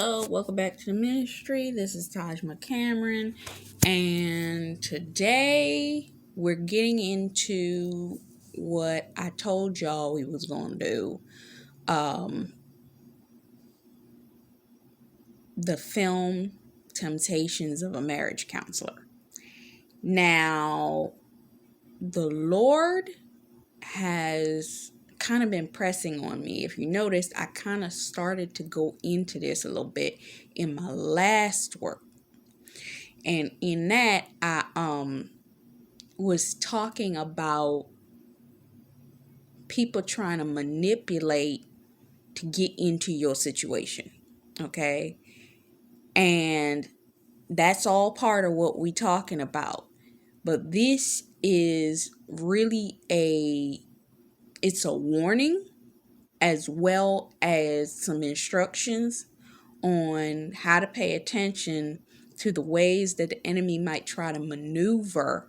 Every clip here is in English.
Hello, welcome back to the ministry. This is Taj McCameron, and today we're getting into what I told y'all we was going to do. The film Temptations of a Marriage Counselor. Now, the Lord has kind of been pressing on me. If you noticed, I kind of started to go into this a little bit in my last work. And in that, I was talking about people trying to manipulate to get into your situation. Okay? And that's all part of what we're talking about. But this is really it's a warning as well as some instructions on how to pay attention to the ways that the enemy might try to maneuver.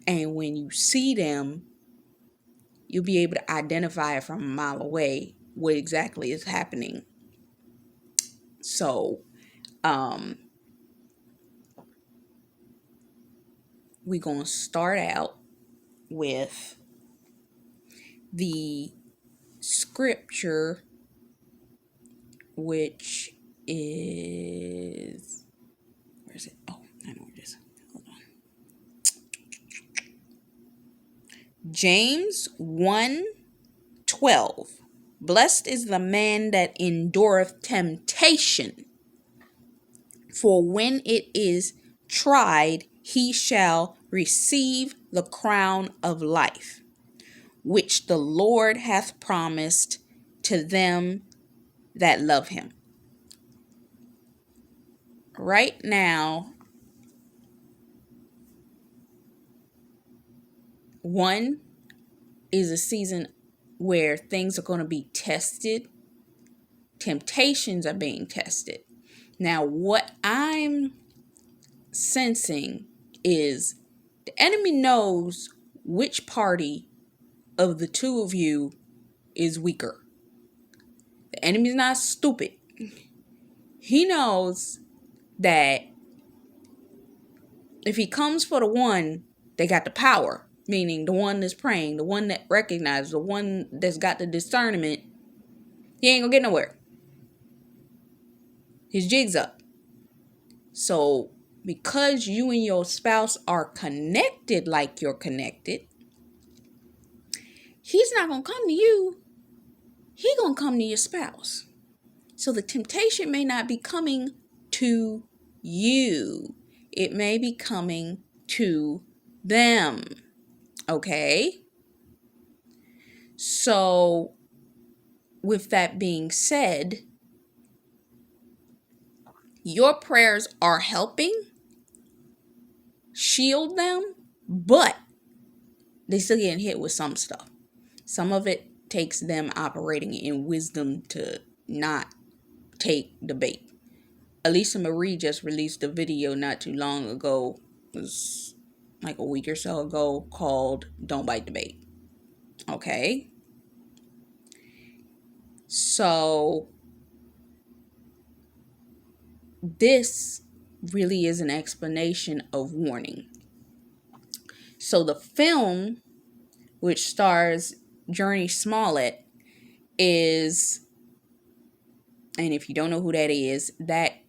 And when you see them, you'll be able to identify it from a mile away what exactly is happening. So, we're going to start out with the scripture, which is, where is it? Oh, I know where it is. Hold on. James 1:12. Blessed is the man that endureth temptation, for when it is tried, he shall receive the crown of life, which the Lord hath promised to them that love him. Right now, one is a season where things are going to be tested. Temptations are being tested. Now, what I'm sensing is the enemy knows which party of the two of you is weaker. The enemy's not stupid. He knows that if he comes for the one that got the power, meaning the one that's praying, the one that recognizes, the one that's got the discernment, he ain't gonna get nowhere. His jig's up. So because you and your spouse are connected like you're connected, he's not gonna come to you. He's gonna come to your spouse. So the temptation may not be coming to you. It may be coming to them. Okay? So, with that being said, your prayers are helping shield them, but they still getting hit with some stuff. Some of it takes them operating in wisdom to not take the bait. Elisa Marie just released a video not too long ago, it was like a week or so ago, called Don't Bite the Bait. Okay? So, this really is an explanation of warning. So, the film, which stars Journey Smollett, is, and if you don't know who that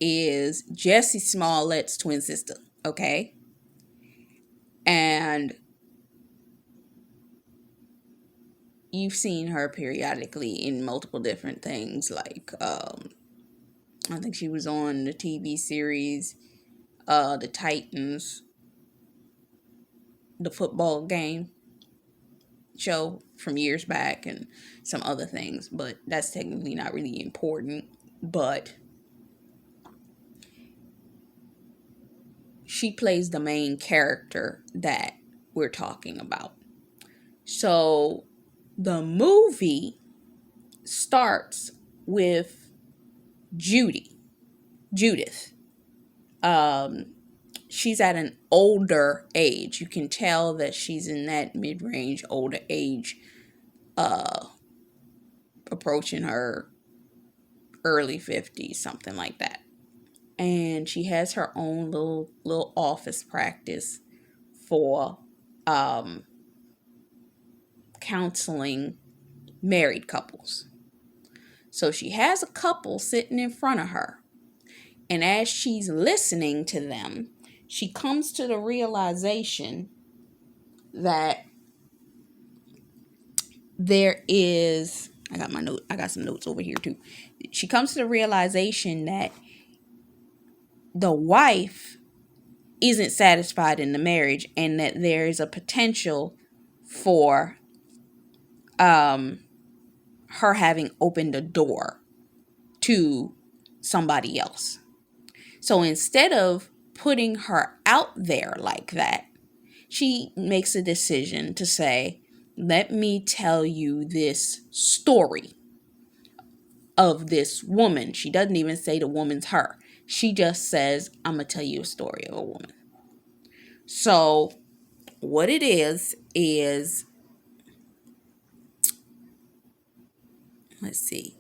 is Jessie Smollett's twin sister, okay? And you've seen her periodically in multiple different things, like I think she was on the TV series The Titans, the football game show from years back, and some other things, but that's technically not really important. But she plays the main character that we're talking about. So the movie starts with Judith. She's at an older age. You can tell that she's in that mid-range, older age, approaching her early 50s, something like that. And she has her own little office practice for um, counseling married couples. So she has a couple sitting in front of her. And as she's listening to them, she comes to the realization that there is, I got some notes over here too. She comes to the realization that the wife isn't satisfied in the marriage, and that there is a potential for her having opened a door to somebody else. So instead of putting her out there like that, she makes a decision to say, let me tell you this story of this woman. She doesn't even say the woman's her. She just says, I'm going to tell you a story of a woman. So what it is, let's see.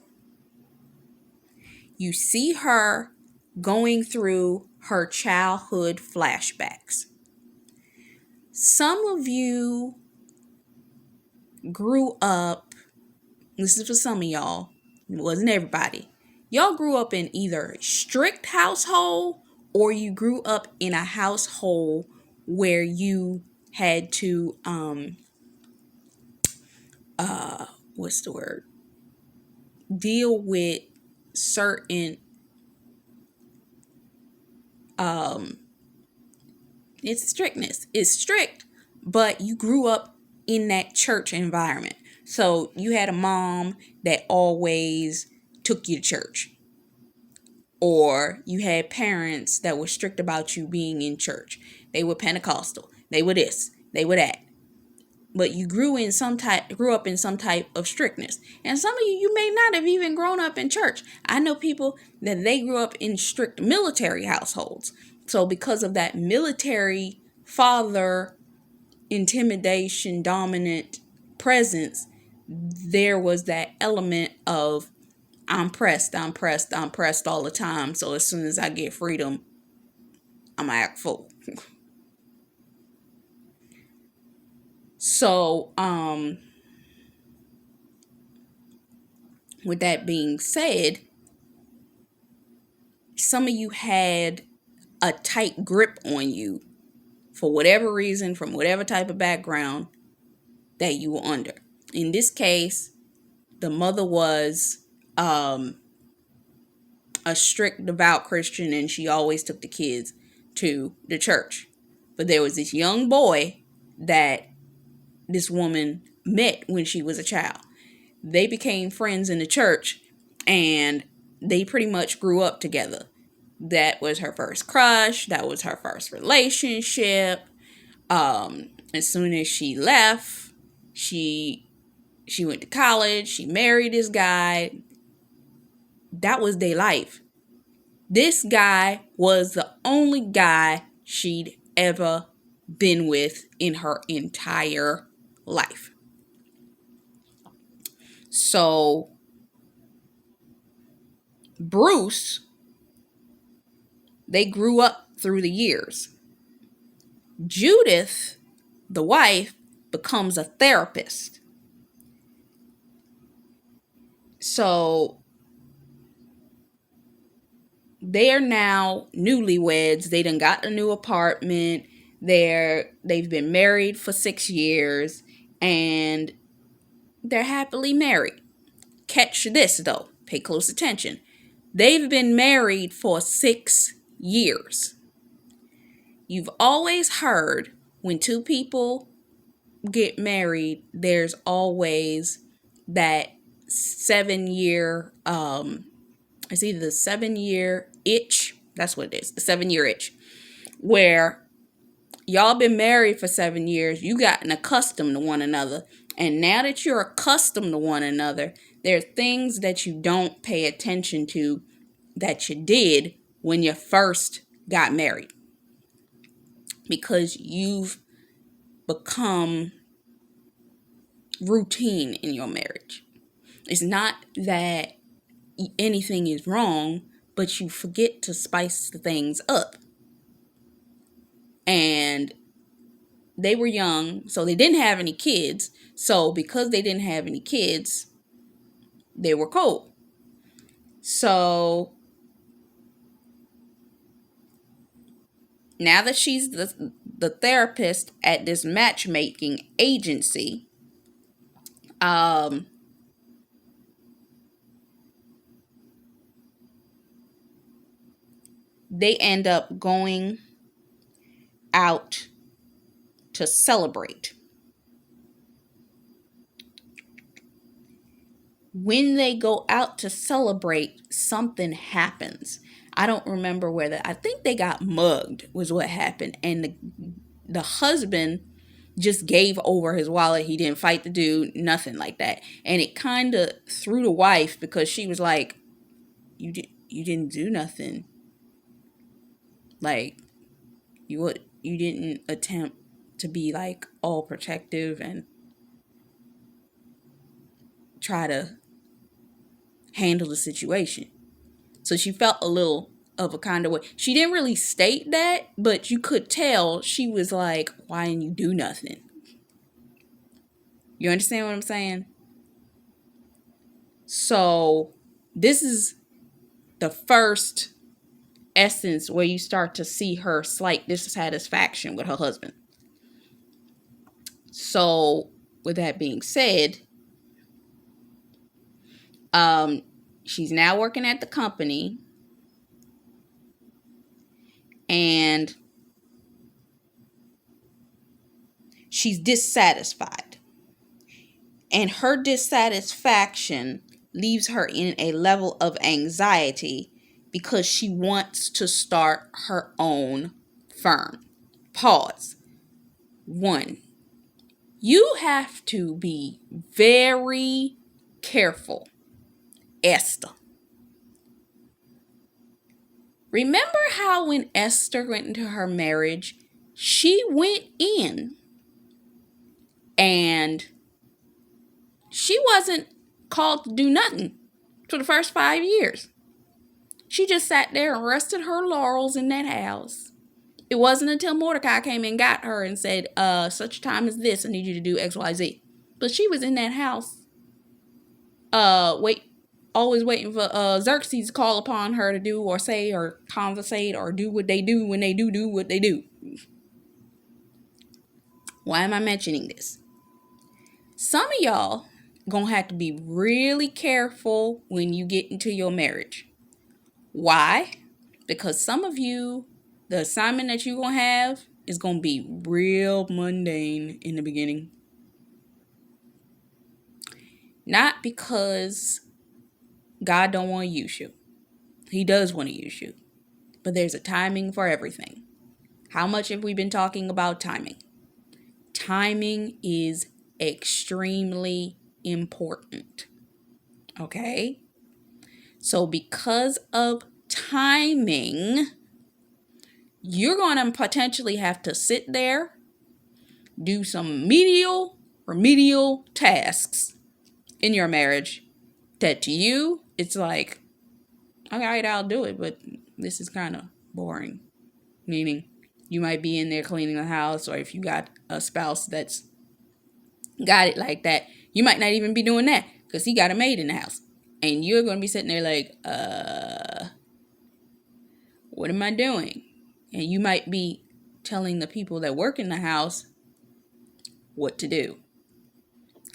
You see her going through her childhood flashbacks. Some of you grew up, this is for some of y'all, it wasn't everybody. Y'all grew up in either a strict household, or you grew up in a household where you had to what's the word? Deal with certain it's strictness. It's strict, but you grew up in that church environment. So you had a mom that always took you to church. Or you had parents that were strict about you being in church. They were Pentecostal. They were this. They were that. But you grew up in some type of strictness. And some of you may not have even grown up in church. I know people that they grew up in strict military households. So because of that military father intimidation, dominant presence, there was that element of I'm pressed all the time. So as soon as I get freedom, I'm gonna act full. So, with that being said, some of you had a tight grip on you for whatever reason, from whatever type of background that you were under. In this case, the mother was a strict, devout Christian, and she always took the kids to the church. But there was this young boy that this woman met when she was a child. They became friends in the church, and they pretty much grew up together. That was her first crush. That was her first relationship. As soon as she left, she went to college. She married this guy. That was their life. This guy was the only guy she'd ever been with in her entire life. So Bruce, they grew up through the years. Judith, the wife, becomes a therapist. So they're now newlyweds. They done got a new apartment. They've been married for 6 years, and they're happily married. Catch this though. Pay close attention. They've been married for 6 years. You've always heard when two people get married, there's always that 7-year, it's either the 7-year itch, that's what it is, the 7-year itch, where y'all been married for 7 years, you gotten accustomed to one another, and now that you're accustomed to one another, there are things that you don't pay attention to that you did when you first got married, because you've become routine in your marriage. It's not that anything is wrong, but you forget to spice the things up. And they were young, so they didn't have any kids. So because they didn't have any kids, they were cold. So now that she's the therapist at this matchmaking agency, they end up going out to celebrate. When they go out to celebrate, something happens. I don't remember whether, I think they got mugged was what happened. And the husband just gave over his wallet. He didn't fight the dude, nothing like that. And it kind of threw the wife, because she was like, you didn't do nothing. Like, you didn't attempt to be like all protective and try to handle the situation. So she felt a little of a kind of way. She didn't really state that, but you could tell she was like, why didn't you do nothing? You understand what I'm saying? So this is the first essence where you start to see her slight dissatisfaction with her husband. So with that being said, she's now working at the company, and she's dissatisfied. And her dissatisfaction leaves her in a level of anxiety because she wants to start her own firm. Pause. 1, you have to be very careful, Esther. Remember how when Esther went into her marriage, she went in and she wasn't called to do nothing for the first 5 years. She just sat there and rested her laurels in that house. It wasn't until Mordecai came and got her and said, such time as this, I need you to do X, Y, Z. But she was in that house, always waiting for Xerxes to call upon her to do or say or conversate or do what they do when they do what they do. Why am I mentioning this? Some of y'all gonna have to be really careful when you get into your marriage. Why? Because some of you, the assignment that you're gonna have is gonna be real mundane in the beginning. Not because God don't want to use you. He does want to use you. But there's a timing for everything. How much have we been talking about timing? Timing is extremely important. Okay? So because of timing, you're going to potentially have to sit there, do some remedial tasks in your marriage that to you, it's like, all right, I'll do it, but this is kind of boring. Meaning, you might be in there cleaning the house, or if you got a spouse that's got it like that, you might not even be doing that because he got a maid in the house. And you're going to be sitting there like, what am I doing? And you might be telling the people that work in the house what to do.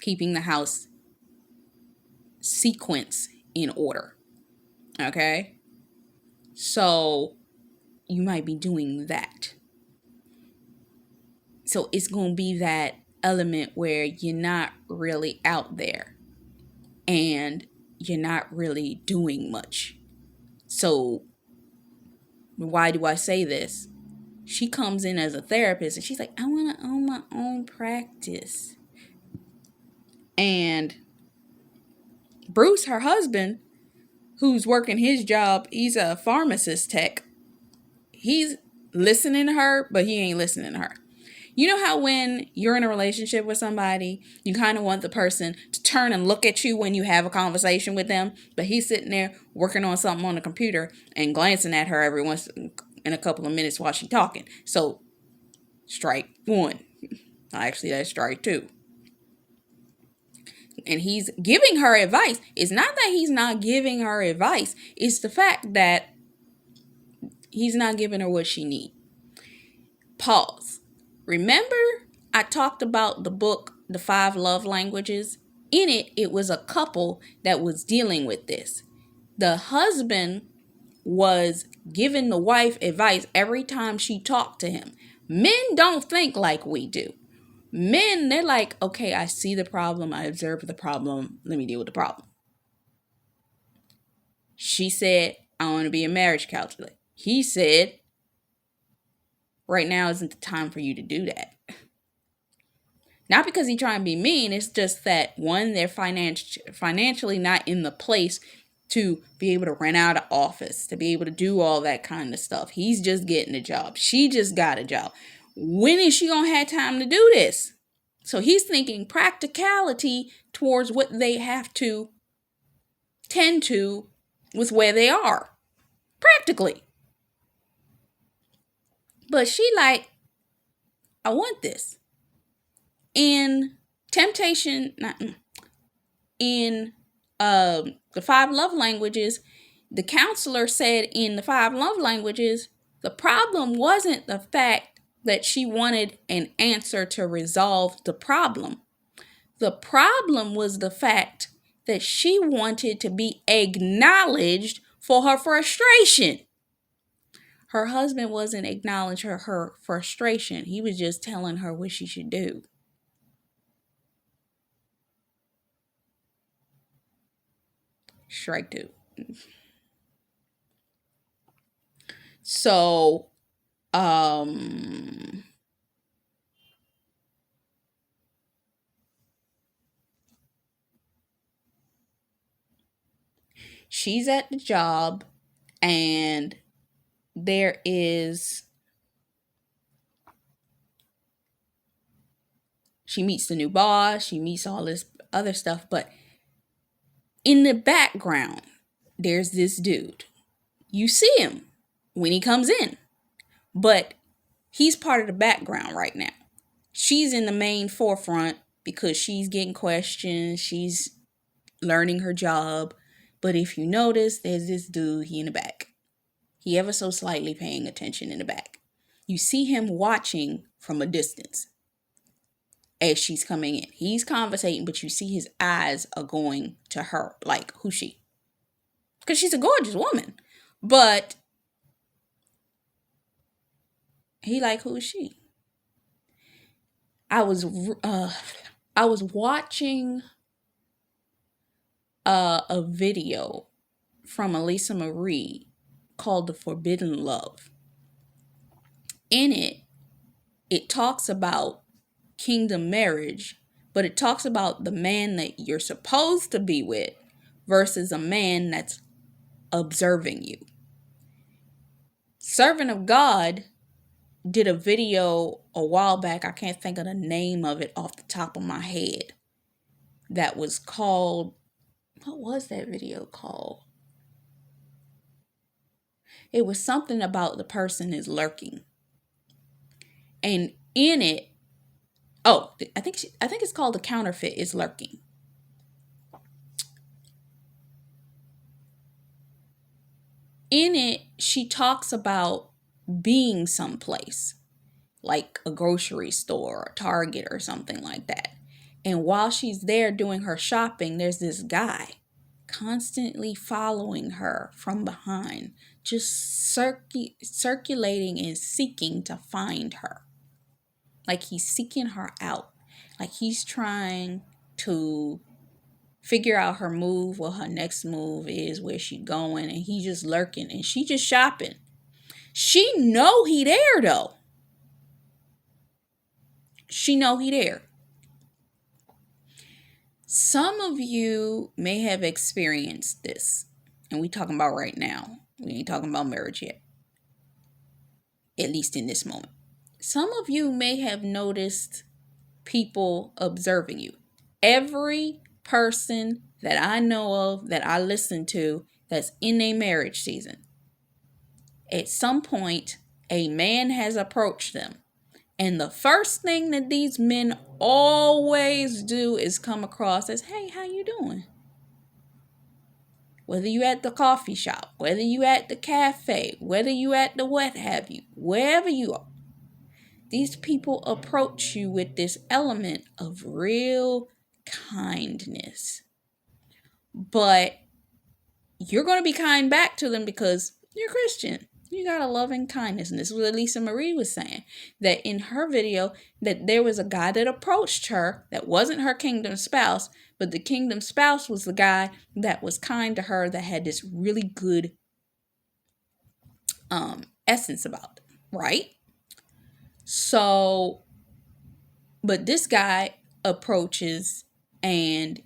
Keeping the house sequence in order. Okay? So you might be doing that. So it's going to be that element where you're not really out there and you're not really doing much. So why do I say this? She comes in as a therapist and she's like, I want to own my own practice. And Bruce, her husband, who's working his job, he's a pharmacist tech. He's listening to her, but he ain't listening to her. You know how when you're in a relationship with somebody, you kind of want the person to turn and look at you when you have a conversation with them, but he's sitting there working on something on the computer and glancing at her every once in a couple of minutes while she's talking. So, strike one. Actually, that's strike two. And he's giving her advice. It's not that he's not giving her advice. It's the fact that he's not giving her what she needs. Pause. Remember, I talked about the book, The 5 Love Languages? In it, it was a couple that was dealing with this. The husband was giving the wife advice every time she talked to him. Men don't think like we do. Men, they're like, okay, I see the problem. I observe the problem. Let me deal with the problem. She said, I want to be a marriage counselor. He said, right now isn't the time for you to do that. Not because he's trying to be mean. It's just that, one, they're financially not in the place to be able to rent out an office, to be able to do all that kind of stuff. He's just getting a job. She just got a job. When is she going to have time to do this? So he's thinking practicality towards what they have to tend to with where they are. Practically. But she like, I want this. In temptation, in the 5 love languages, the counselor said in the 5 love languages, the problem wasn't the fact that she wanted an answer to resolve the problem. The problem was the fact that she wanted to be acknowledged for her frustration. Her husband wasn't acknowledging her frustration. He was just telling her what she should do. Strike two. So, she's at the job and she meets the new boss, she meets all this other stuff, but in the background, there's this dude. You see him when he comes in, but he's part of the background right now. She's in the main forefront because she's getting questions, she's learning her job. But if you notice, there's this dude, he in the back. He ever so slightly paying attention in the back. You see him watching from a distance as she's coming in. He's conversating, but you see his eyes are going to her. Like, who's she? Because she's a gorgeous woman. But he like, who is she? I was watching a video from Elisa Marie called The Forbidden Love. In it, it talks about kingdom marriage, but it talks about the man that you're supposed to be with versus a man that's observing you. Servant of God did a video a while back. I can't think of the name of it off the top of my head. That was called, what was that video called? It was something about the person is lurking. And in it, I think it's called The Counterfeit is Lurking. In it, she talks about being someplace, like a grocery store, or Target, or something like that. And while she's there doing her shopping, there's this guy constantly following her from behind, just circulating and seeking to find her. Like he's seeking her out. Like he's trying to figure out her move, what her next move is, where she going, and he just lurking, and she just shopping. She know he there though. She know he there. Some of you may have experienced this, and we talking about right now. We ain't talking about marriage yet, at least in this moment. Some of you may have noticed people observing you. Every person that I know of, that I listen to, that's in a marriage season, at some point, a man has approached them. And the first thing that these men always do is come across as, hey, how you doing? Whether you at the coffee shop, whether you at the cafe, whether you at the what have you, wherever you are, these people approach you with this element of real kindness. But you're going to be kind back to them because you're Christian. You got a loving kindness. And this is what Lisa Marie was saying, that in her video, that there was a guy that approached her that wasn't her kingdom spouse, but the kingdom spouse was the guy that was kind to her, that had this really good essence about them, right? So, but this guy approaches and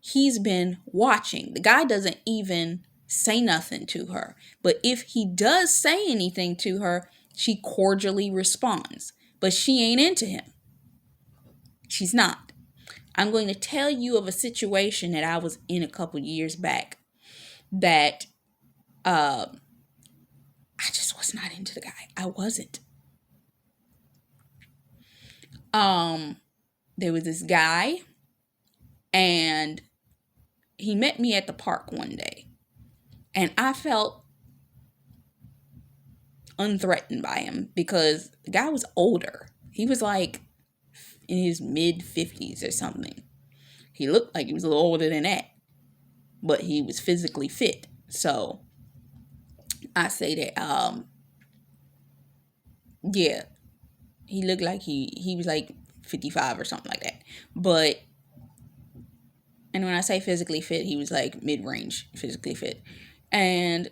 he's been watching. The guy doesn't even say nothing to her. But if he does say anything to her, she cordially responds. But she ain't into him. She's not. I'm going to tell you of a situation that I was in a couple years back that I just was not into the guy. I wasn't. There was this guy, and he met me at the park one day, and I felt unthreatened by him because the guy was older. He was like in his mid-50s or something. He looked like he was a little older than that, but he was physically fit. So I say that yeah, he looked like he was like 55 or something like that. But, and when I say physically fit, he was like mid-range physically fit. And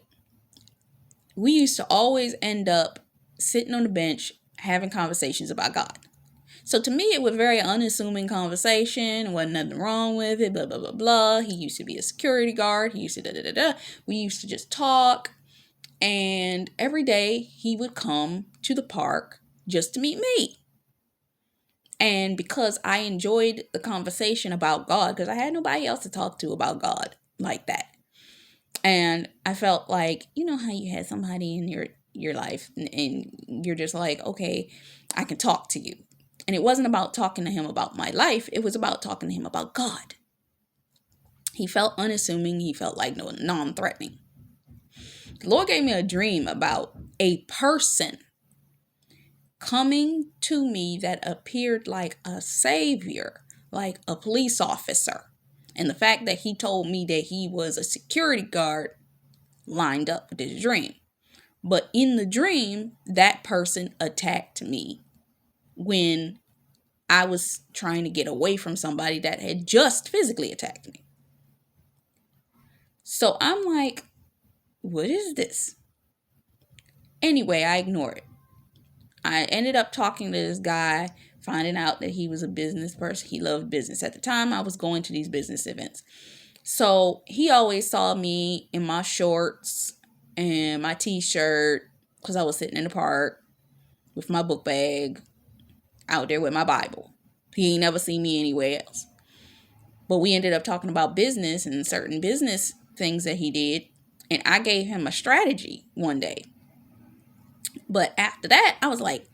we used to always end up sitting on the bench having conversations about God. So to me, it was a very unassuming conversation. Wasn't nothing wrong with it, blah, blah, blah, blah. He used to be a security guard. He used to da-da-da-da. We used to just talk. And every day he would come to the park just to meet me. And because I enjoyed the conversation about God, because I had nobody else to talk to about God like that. And I felt like, you know how you had somebody in your life and you're just like, okay, I can talk to you. And it wasn't about talking to him about my life. It was about talking to him about God. He felt unassuming. He felt like non-threatening. The Lord gave me a dream about a person coming to me that appeared like a savior, like a police officer. And the fact that he told me that he was a security guard lined up with his dream. But in the dream, that person attacked me when I was trying to get away from somebody that had just physically attacked me. So I'm like, what is this? Anyway, I ignored it. I ended up talking to this guy, finding out that he was a business person. He loved business. At the time, I was going to these business events. So he always saw me in my shorts and my t-shirt because I was sitting in the park with my book bag out there with my Bible. He ain't never seen me anywhere else. But we ended up talking about business and certain business things that he did. And I gave him a strategy one day. But after that, I was like,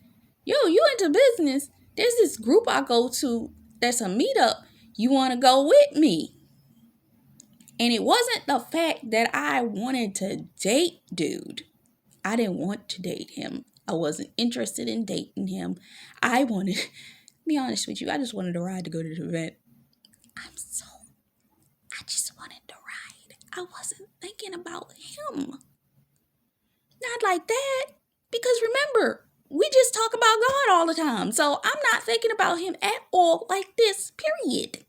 yo, you into business. There's this group I go to that's a meetup. You want to go with me? And it wasn't the fact that I wanted to date dude. I didn't want to date him. I wasn't interested in dating him. I wanted, to be honest with you, I just wanted to ride to go to the event. I just wanted to ride. I wasn't thinking about him. Not like that. Because remember, we just talk about God all the time. So I'm not thinking about him at all like this, period.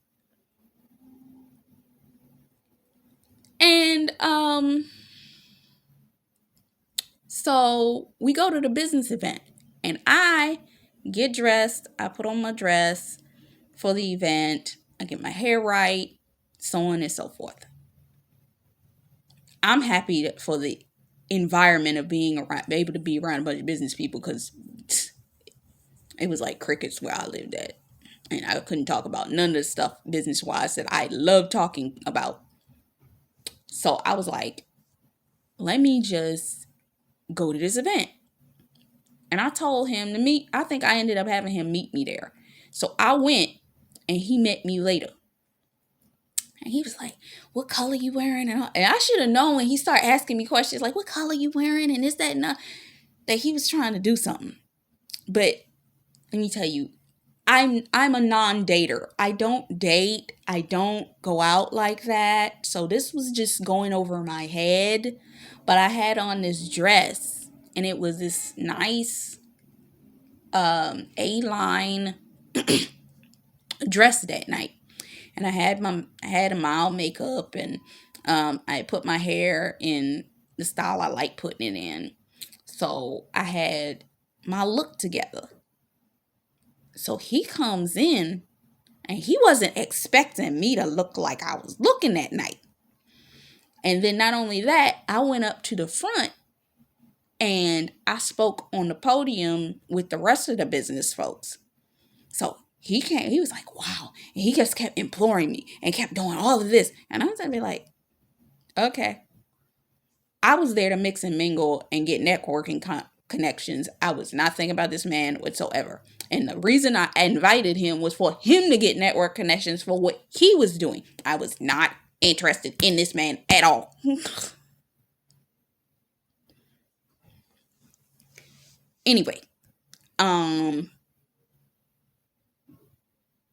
And so we go to the business event and I get dressed. I put on my dress for the event. I get my hair right, so on and so forth. I'm happy for the environment of being around, able to be around a bunch of business people because It was like crickets where I lived at. And I couldn't talk about none of the stuff business wise that I love talking about. So I was like, let me just go to this event. And I told him to meet, I think I ended up having him meet me there. So I went and he met me later. And he was like, what color you wearing? And I should have known when he started asking me questions like, what color you wearing? And this, that, and that he was trying to do something. But let me tell you, I'm a non-dater. I don't date. I don't go out like that. So this was just going over my head. But I had on this dress, and it was this nice A-line dress that night. And I had a mild makeup, and I put my hair in the style I like putting it in. So I had my look together. So he comes in, and he wasn't expecting me to look like I was looking that night. And then not only that, I went up to the front and I spoke on the podium with the rest of the business folks. So he came, he was like, wow. And he just kept imploring me and kept doing all of this. And I was going to be like, okay. I was there to mix and mingle and get networking connections. I was not thinking about this man whatsoever. And the reason I invited him was for him to get network connections for what he was doing. I was not interested in this man at all. Anyway,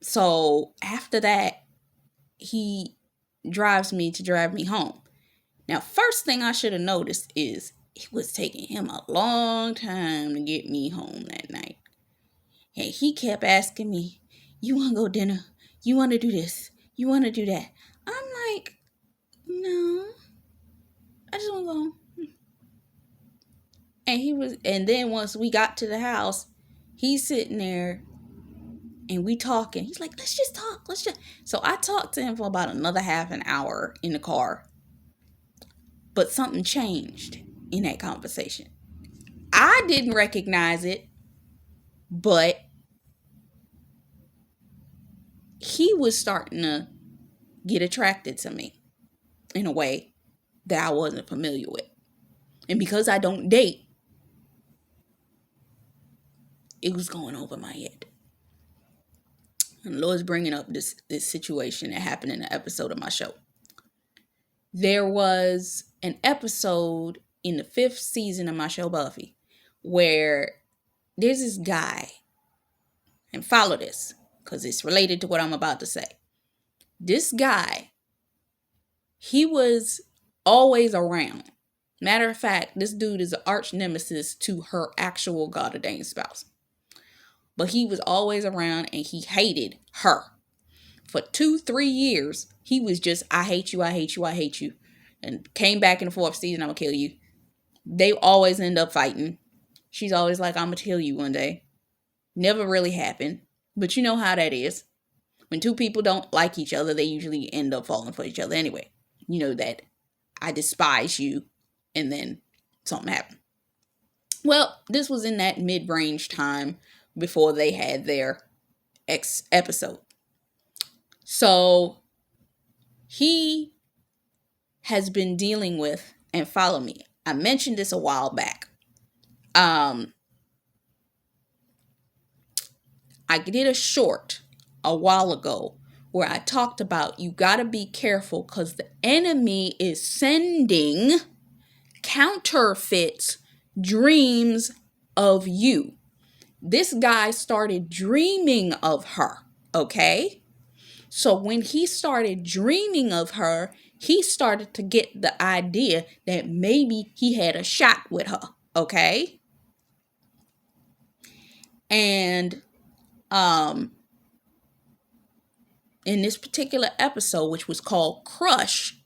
so after that, he drive me home. Now, first thing I should have noticed is it was taking him a long time to get me home that night. And he kept asking me, you want to go dinner? You want to do this? You want to do that? I'm like, no, I just want to go home. And then once we got to the house, he's sitting there and we talking. He's like, let's just talk. So I talked to him for about another half an hour in the car. But something changed in that conversation. I didn't recognize it, but he was starting to get attracted to me in a way that I wasn't familiar with. And because I don't date, it was going over my head. And the Lord's bringing up this situation that happened in an episode of my show. There was an episode in the 5th season of my show, Buffy, where there's this guy, and follow this, because it's related to what I'm about to say. This guy, he was always around. Matter of fact, this dude is an arch nemesis to her actual God ordained spouse. But he was always around and he hated her. For 2-3 years, he was just, I hate you, I hate you, I hate you. And came back in the 4th season, I'm going to kill you. They always end up fighting. She's always like, I'm going to kill you one day. Never really happened. But you know how that is. When two people don't like each other, they usually end up falling for each other anyway. You know that I despise you, and then something happened. Well, this was in that mid-range time before they had their episode. So he has been dealing with, and follow me, I mentioned this a while back. I did a short a while ago where I talked about you got to be careful because the enemy is sending counterfeit dreams of you. This guy started dreaming of her, okay? So when he started dreaming of her, he started to get the idea that maybe he had a shot with her, okay? And in this particular episode, which was called Crush,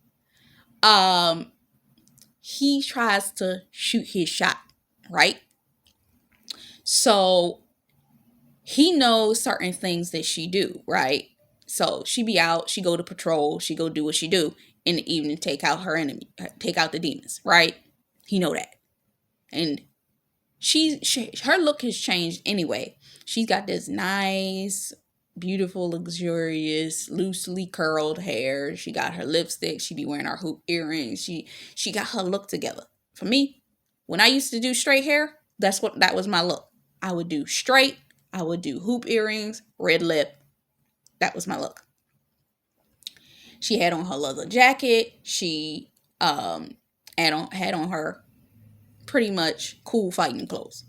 he tries to shoot his shot, right? So he knows certain things that she do, right? So she be out, she go to patrol, she go do what she do in the evening, take out her enemy, take out the demons, right? He know that. And her look has changed anyway. She's got this nice, beautiful, luxurious, loosely curled hair. She got her lipstick. She be wearing her hoop earrings. She got her look together. For me, when I used to do straight hair, that was my look. I would do straight. I would do hoop earrings, red lip. That was my look. She had on her leather jacket. She had on her pretty much cool fighting clothes.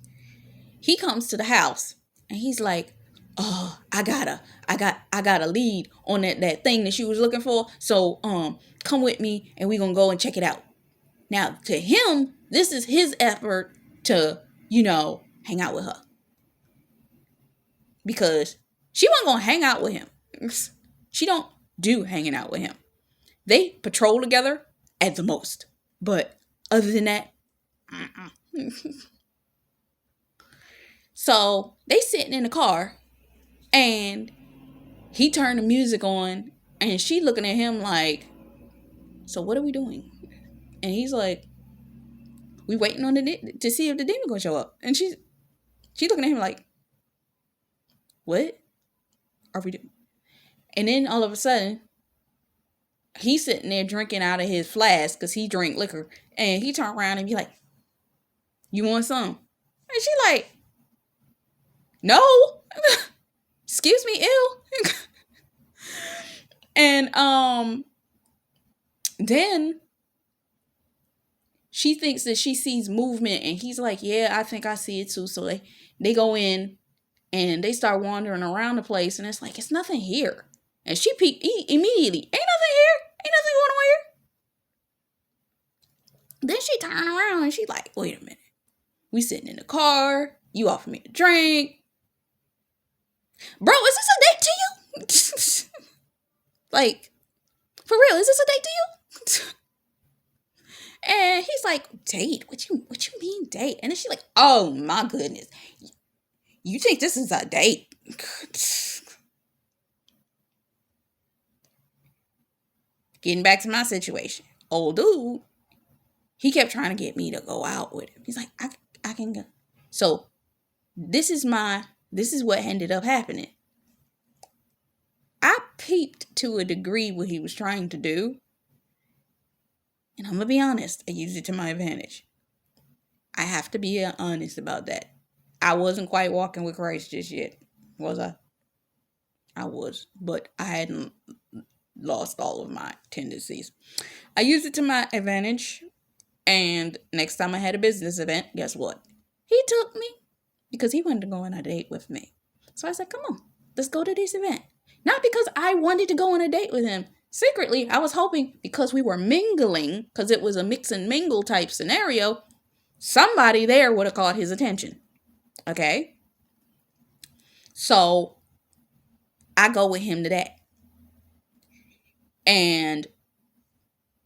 He comes to the house and he's like, "Oh, I got a lead on that thing that she was looking for. So come with me and we're gonna go and check it out." Now to him, this is his effort to, hang out with her. Because she wasn't gonna hang out with him. She don't do hanging out with him. They patrol together at the most. But other than that, so they sitting in the car and he turned the music on and she looking at him like, "So what are we doing?" And he's like, "We waiting on to see if the demon gonna show up." And she looking at him like, "What are we doing?" And then all of a sudden, he's sitting there drinking out of his flask because he drank liquor. And he turned around and be like, "You want some?" And she like, "No." Excuse me, ew. And then she thinks that she sees movement and he's like, "Yeah, I think I see it too." So they go in and they start wandering around the place and it's like, "It's nothing here." And she peeped immediately, "Ain't nothing here. Ain't nothing going on here." Then she turned around and she's like, "Wait a minute. We sitting in the car. You offer me a drink. Bro, is this a date to you?" Like, for real, is this a date to you? And he's like, "Date? What you mean date?" And then she's like, "Oh my goodness. You think this is a date?" Getting back to my situation. Old dude, he kept trying to get me to go out with him. He's like, I can go. So this is what ended up happening. I peeped to a degree what he was trying to do. And I'm going to be honest, I used it to my advantage. I have to be honest about that. I wasn't quite walking with Christ just yet, was I? I was, but I hadn't lost all of my tendencies. I used it to my advantage. And next time I had a business event, guess what? He took me because he wanted to go on a date with me. So I said, "Come on, let's go to this event." Not because I wanted to go on a date with him. Secretly, I was hoping because we were mingling, because it was a mix and mingle type scenario, somebody there would have caught his attention. Okay? So I go with him to that. And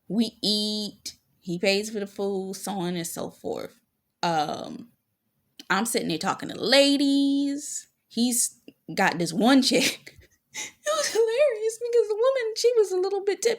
we eat. He pays for the food, so on and so forth. I'm sitting there talking to the ladies. He's got this one chick. It was hilarious because the woman, she was a little bit